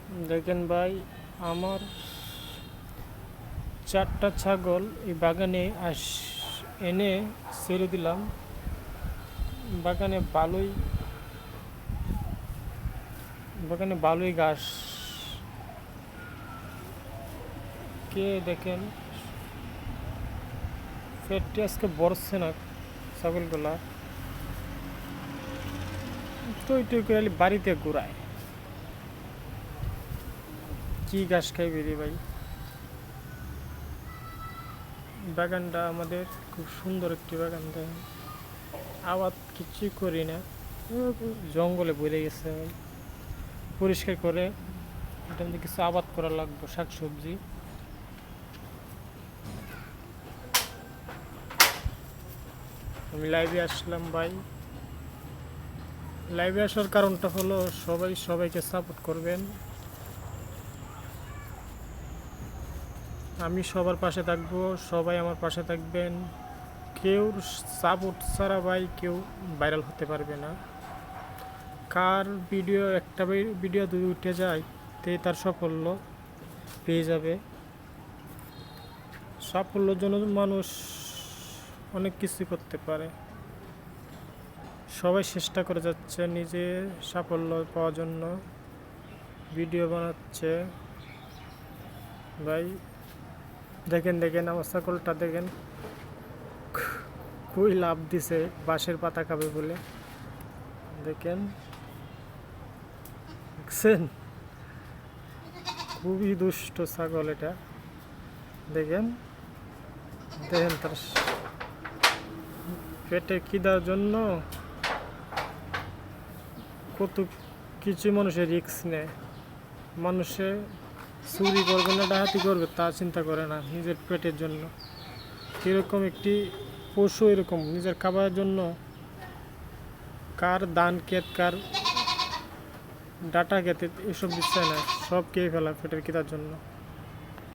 দেখেন ভাই, আমার 4টা ছাগল এই বাগানে এনে ছেড়ে দিলাম। বাগানে ভালোই ঘাস। কে দেখেন পেটটি আজকে বড়ছে না ছাগলগুলা, টই টই করে বাড়িতে ঘুরায়। কি ঘাস খাইবে রে ভাই। বাগানটা আমাদের খুব সুন্দর একটি বাগান, দেখেন আবাদ কিছুই করি না, জঙ্গলে ভরে গেছে ভাই। পরিষ্কার করে এটা মধ্যে কিছু আবাদ করা লাগবে, শাকসবজি। আমি লাইভে আসলাম ভাই। লাইভে আসার কারণটা হলো সবাইকে সাপোর্ট করবেন। আমি সবার পাশে থাকবো, সবাই আমার পাশে থাকবেন। কেউ সাপোর্ট ছাড়া ভাই কেউ ভাইরাল হতে পারবে না। কার ভিডিও একটা ভিডিও যদি উঠে যায় তে তার সাফল্য পেয়ে যাবে। সাফল্যের জন্য মানুষ অনেক কিছু করতে পারে। সবাই চেষ্টা করে যাচ্ছে নিজে সাফল্য পাওয়ার জন্য, ভিডিও বানাচ্ছে ভাই। দেখেন আমার ছাগলটা দেখেন, খুবই লাভ দিছে বাঁশের পাতা খাবে বলে। দেখেন দেখছেন, খুবই দুষ্ট ছাগল এটা। দেখেন তার পেটে খিদার জন্য কত কিছু মানুষের রিস্ক নেয়। মানুষে চুরি করবে না ডাকাতি করবে তা চিন্তা করে না, নিজের পেটের জন্য। এরকম একটি পশু এরকম নিজের খাবারের জন্য কার ধান ক্ষেত, কার ডাটা ক্ষেত এসব দিচ্ছে না, সব খেয়ে ফেলা পেটের খিদার জন্য।